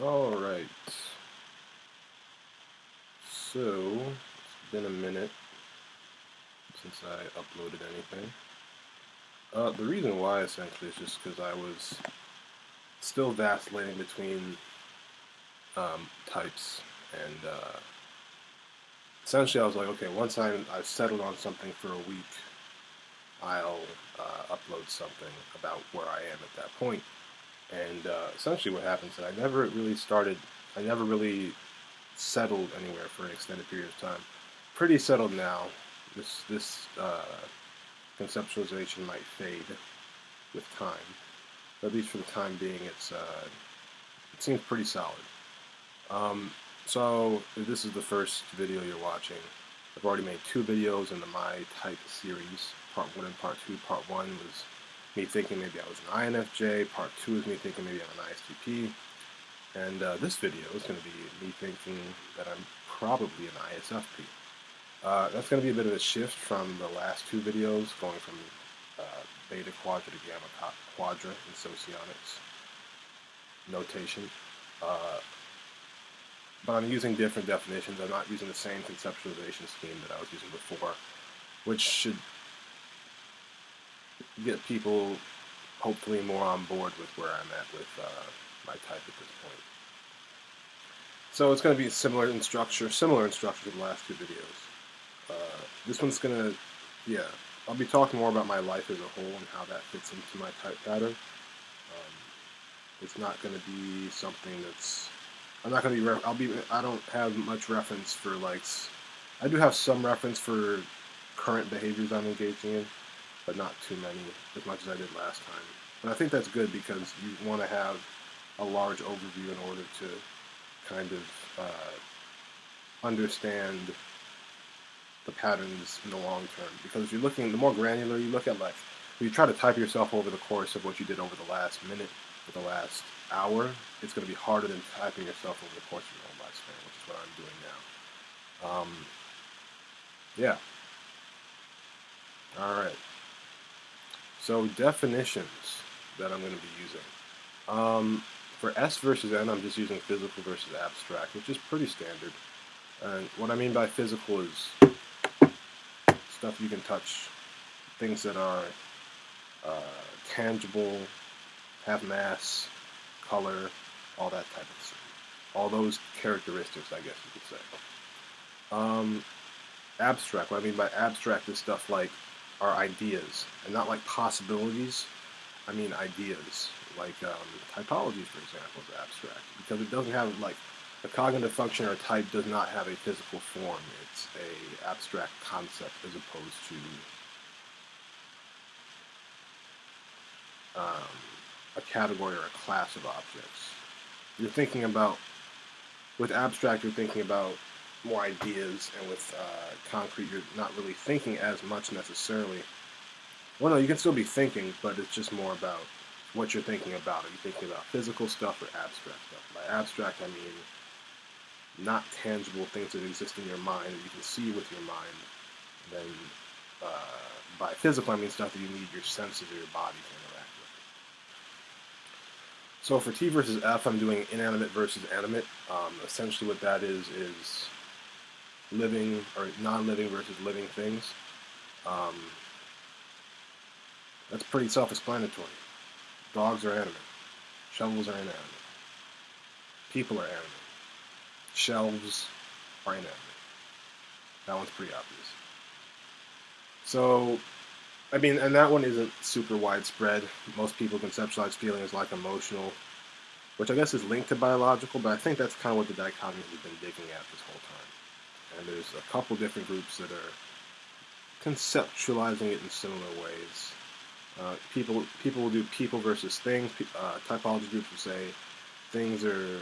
Alright, so it's been a minute since I uploaded anything. The reason why essentially is just because I was still vacillating between types, and essentially I was like, okay, once I've settled on something for a week, I'll upload something about where I am at that point. And essentially what happened is I never really settled anywhere for an extended period of time. Pretty settled now. This conceptualization might fade with time, but at least for the time being, it seems pretty solid. Um, so if this is the first video you're watching, I've already made two videos in the My Type series, part 1 and part 2. Part 1 was me thinking maybe I was an INFJ, part 2 is me thinking maybe I'm an ISTP, and this video is going to be me thinking that I'm probably an ISFP. That's going to be a bit of a shift from the last two videos, going from beta quadra to gamma quadra in socionics notation. Uh, but I'm using different definitions. I'm not using the same conceptualization scheme that I was using before, which should get people hopefully more on board with where I'm at with my type at this point. So it's going to be similar in structure to the last two videos. This one's going to, yeah, I'll be talking more about my life as a whole and how that fits into my type pattern. It's not going to be something that's, I'm not going to be, I don't have much reference for I do have some reference for current behaviors I'm engaging in, but not too many, as much as I did last time. But I think that's good because you want to have a large overview in order to kind of understand the patterns in the long term. Because if you're looking, the more granular you look at, if you try to type yourself over the course of what you did over the last minute or the last hour, it's going to be harder than typing yourself over the course of your own lifespan, which is what I'm doing now. Yeah. All right. So definitions that I'm going to be using. For S versus N, I'm just using physical versus abstract, which is pretty standard. And what I mean by physical is stuff you can touch, things that are tangible, have mass, color, all that type of stuff. All those characteristics, I guess you could say. Abstract, what I mean by abstract is stuff like our ideas, and not like possibilities. I mean ideas, like typology, for example, is abstract because it doesn't have a cognitive function or type does not have a physical form. It's a abstract concept as opposed to a category or a class of objects. You're thinking about, with abstract, you're thinking about more ideas, and with concrete, you're not really thinking as much necessarily. Well, no, you can still be thinking, but it's just more about what you're thinking about. Are you thinking about physical stuff or abstract stuff? By abstract, I mean not tangible things that exist in your mind that you can see with your mind. Then by physical, I mean stuff that you need your senses or your body to interact with. So for T versus F, I'm doing inanimate versus animate. Essentially what that is living or non-living versus living things. That's pretty self-explanatory. Dogs are animate. Shovels are inanimate. People are animate. Shelves are inanimate. That one's pretty obvious. So, I mean, and that one isn't super widespread. Most people conceptualize feelings like emotional, which I guess is linked to biological, but I think that's kind of what the dichotomy we've been digging at this whole time. And there's a couple different groups that are conceptualizing it in similar ways. People will do people versus things. Typology groups will say things are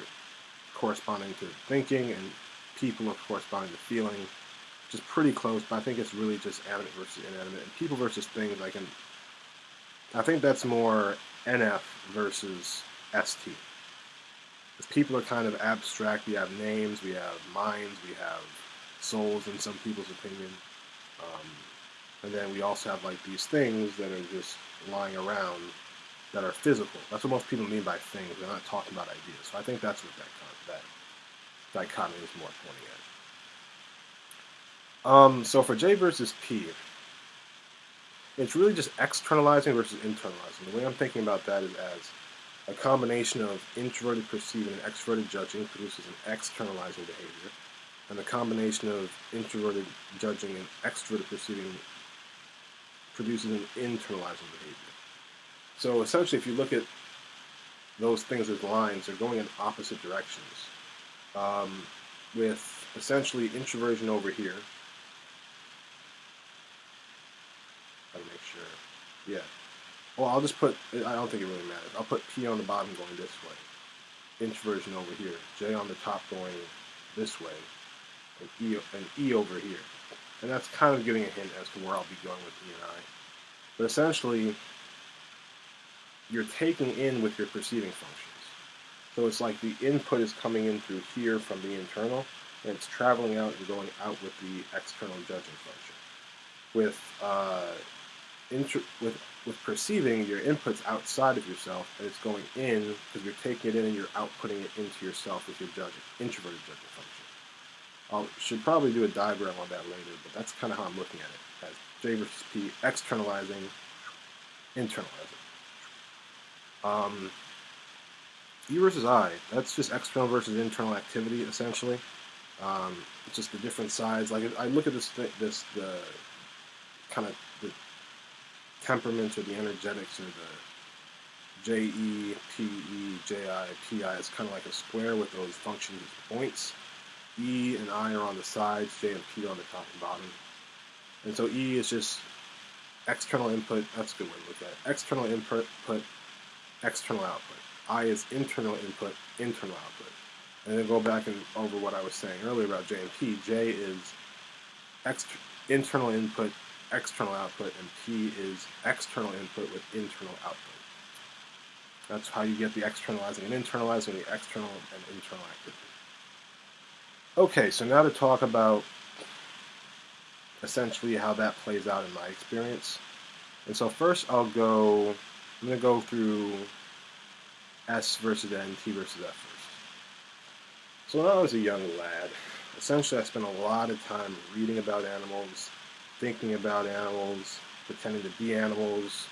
corresponding to thinking and people are corresponding to feeling, which is pretty close, but I think it's really just animate versus inanimate. And people versus things, I think that's more NF versus ST. Because people are kind of abstract. We have names, we have minds, we have souls in some people's opinion. And then we also have these things that are just lying around that are physical. That's what most people mean by things. They're not talking about ideas. So I think that's what that dichotomy is more pointing at. So for J versus P, it's really just externalizing versus internalizing. The way I'm thinking about that is as a combination of introverted perceiving and extroverted judging produces an externalizing behavior, and the combination of introverted judging and extroverted perceiving produces an internalizing behavior. So essentially, if you look at those things as lines, they're going in opposite directions. With essentially introversion over here. Gotta make sure. Yeah. Well, I'll just put, I don't think it really matters. I'll put P on the bottom going this way. Introversion over here. J on the top going this way. And E over here. And that's kind of giving a hint as to where I'll be going with E and I. But essentially, you're taking in with your perceiving functions. So it's like the input is coming in through here from the internal, and it's traveling out and going out with the external judging function. With perceiving, your input's outside of yourself, and it's going in because you're taking it in and you're outputting it into yourself with your introverted judging function. I should probably do a diagram on that later, but that's kind of how I'm looking at it, as J versus P, externalizing, internalizing. E versus I, that's just external versus internal activity, essentially. It's just the different sides. Like, I look at the kind of the temperaments or the energetics or the JE, PE, JI, PI is kind of like a square with those functions as points. E and I are on the sides, J and P are on the top and bottom. And so E is just external input, that's a good way to look at it. External input, external output. I is internal input, internal output. And then go back and over what I was saying earlier about J and P. J is internal input, external output, and P is external input with internal output. That's how you get the externalizing and internalizing, the external and internal activity. Okay, so now to talk about essentially how that plays out in my experience. And so first I'm going to go through S versus N, T versus F first. So when I was a young lad, essentially I spent a lot of time reading about animals, thinking about animals, pretending to be animals,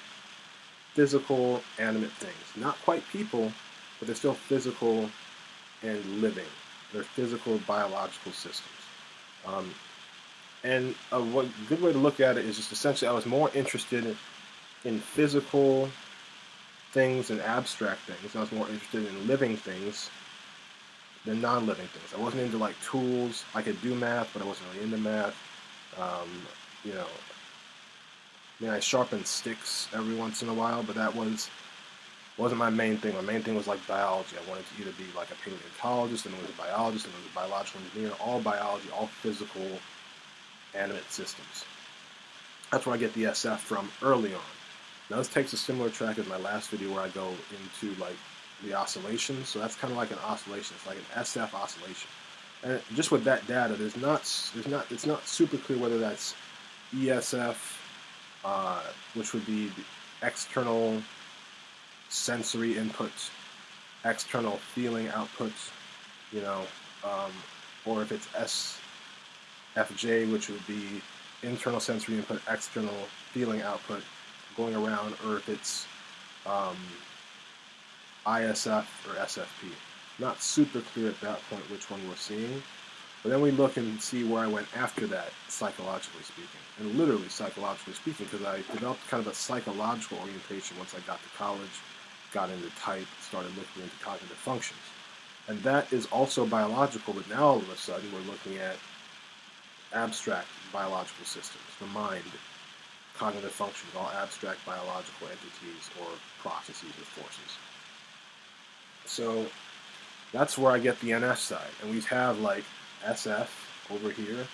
physical, animate things. Not quite people, but they're still physical and living. They're physical, biological systems. And a good way to look at it is just essentially I was more interested in physical things and abstract things. I was more interested in living things than non-living things. I wasn't into like tools. I could do math, but I wasn't really into math. I sharpened sticks every once in a while, but that wasn't my main thing. My main thing was like biology. I wanted to either be like a paleontologist, and it was a biologist, and it was a biological engineer. All biology, all physical, animate systems. That's where I get the SF from early on. Now this takes a similar track as my last video where I go into like the oscillations. So that's kind of like an oscillation. It's like an SF oscillation. And just with that data, it's not super clear whether that's ESF, which would be the external sensory inputs, external feeling outputs, or if it's SFJ, which would be internal sensory input, external feeling output going around, or if it's ISF or SFP. Not super clear at that point which one we're seeing, but then we look and see where I went after that, psychologically speaking, and literally psychologically speaking, because I developed kind of a psychological orientation once I got to college, got into type, started looking into cognitive functions. And that is also biological, but now all of a sudden we're looking at abstract biological systems, the mind, cognitive functions, all abstract biological entities or processes or forces. So that's where I get the NF side. And we have like SF over here,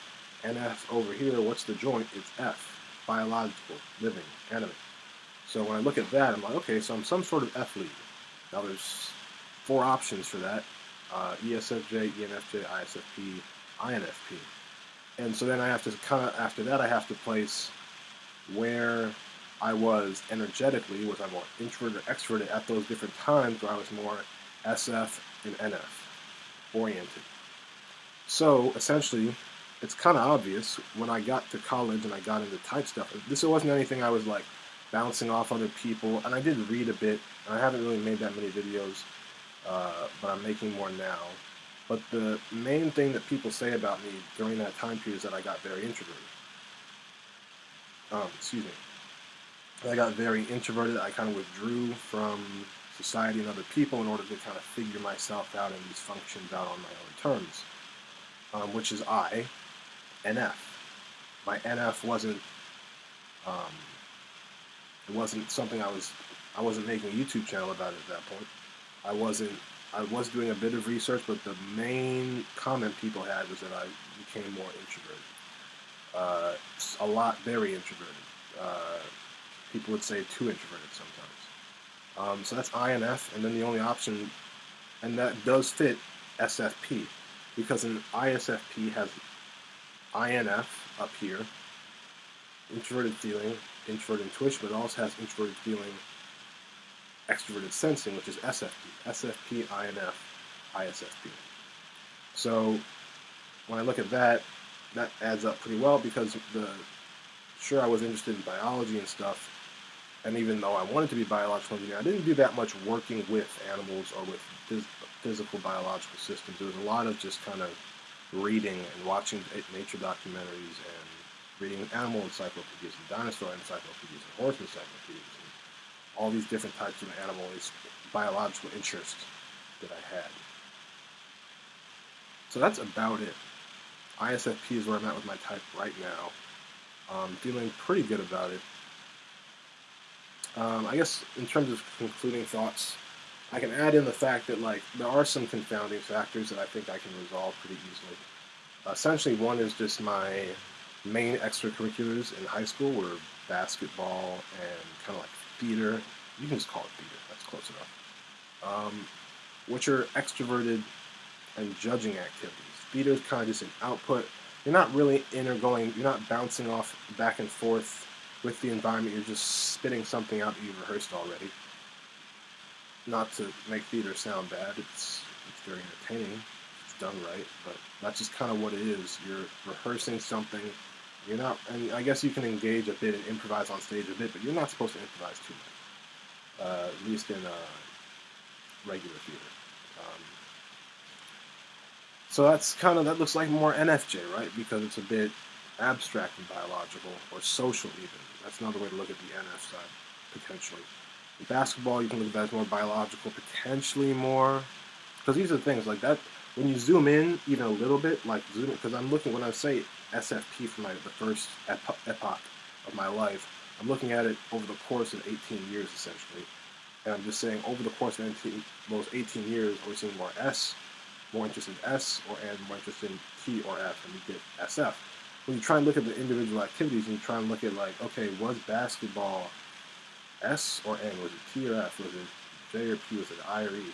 NF over here. What's the joint? It's F, biological, living, animate. So when I look at that, I'm like, okay, so I'm some sort of F lead. Now there's 4 options for that. ESFJ, ENFJ, ISFP, INFP. And so then I have to after that I have to place where I was energetically, was I more introverted or extroverted at those different times where I was more SF and NF oriented. So essentially, it's kind of obvious when I got to college and I got into type stuff. This wasn't anything I was like bouncing off other people, and I did read a bit, and I haven't really made that many videos, but I'm making more now. But the main thing that people say about me during that time period is that I got very introverted. Excuse me. I got very introverted. I kind of withdrew from society and other people in order to kind of figure myself out and these functions out on my own terms, which is NF. My NF wasn't it wasn't something I wasn't making a YouTube channel about it at that point. I was doing a bit of research, but the main comment people had was that I became more introverted. A lot, very introverted. People would say too introverted sometimes. So that's INF, and then the only option, and that does fit SFP, because an ISFP has INF up here, introverted feeling, introverted intuition, but it also has introverted feeling, extroverted sensing, which is SFP. SFP, INF, ISFP. So when I look at that, that adds up pretty well, because sure, I was interested in biology and stuff, and even though I wanted to be a biological engineer, I didn't do that much working with animals or with physical biological systems. There was a lot of just kind of reading and watching nature documentaries and reading animal encyclopedias and dinosaur encyclopedias and horse encyclopedias and all these different types of animal biological interests that I had. So that's about it. ISFP is where I'm at with my type right now. Feeling pretty good about it. I guess in terms of concluding thoughts, I can add in the fact that there are some confounding factors that I think I can resolve pretty easily. Essentially, one is just my main extracurriculars in high school were basketball and kind of like theater. You can just call it theater. That's close enough. Which are extroverted and judging activities. Theater is kind of just an output. You're not really you're not bouncing off back and forth with the environment. You're just spitting something out that you've rehearsed already. Not to make theater sound bad. It's very entertaining. It's done right, but that's just kind of what it is. You're rehearsing something. You're not, and I guess you can engage a bit and improvise on stage a bit, but you're not supposed to improvise too much. At least in regular theater. So that looks like more NFJ, right? Because it's a bit abstract and biological, or social even. That's another way to look at the NF side, potentially. In basketball, you can look at that as more biological, potentially more, because these are things like that. When you zoom in even a little bit, because I'm looking, when I say SFP for the first epoch of my life, I'm looking at it over the course of 18 years, essentially. And I'm just saying, over the course of those 18 years, we're seeing more more interest in S, and more interest in T or F, and you get SF. When you try and look at the individual activities, and you try and look at okay, was basketball S or N? Was it T or F? Was it J or P? Was it I or E?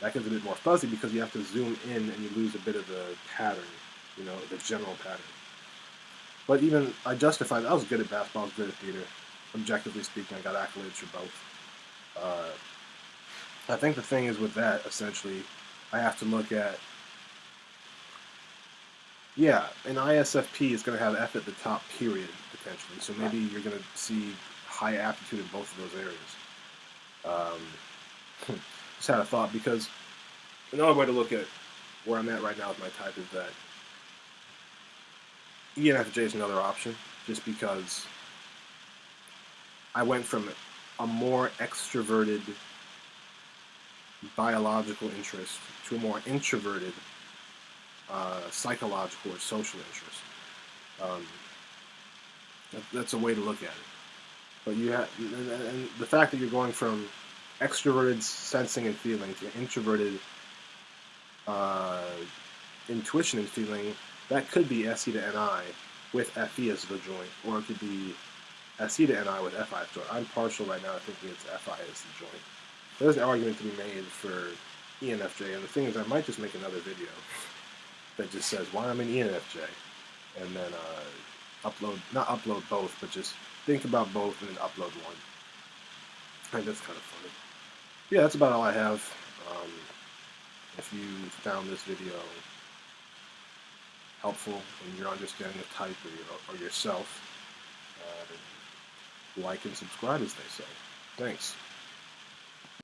That gets a bit more fuzzy because you have to zoom in and you lose a bit of the pattern, the general pattern. But even I justified that I was good at basketball, I was good at theater. Objectively speaking, I got accolades for both. I think the thing is with that, essentially, I have to look at, an ISFP is going to have F at the top, period, potentially. So maybe you're going to see high aptitude in both of those areas. Just had a thought, because another way to look at where I'm at right now with my type is that ENFJ is another option, just because I went from a more extroverted biological interest to a more introverted psychological or social interest. That's a way to look at it. But and the fact that you're going from extroverted sensing and feeling to introverted intuition and feeling, that could be SE to NI with FE as the joint, or it could be SE to NI with FI as the joint. I'm partial right now, I think it's FI as the joint. There's an argument to be made for ENFJ, and the thing is, I might just make another video that just says why I'm an ENFJ, and then not upload both, but just think about both and then upload one. And that's kind of funny. Yeah, that's about all I have. Um, if you found this video helpful in your understanding of type or yourself, like and subscribe, as they say. Thanks.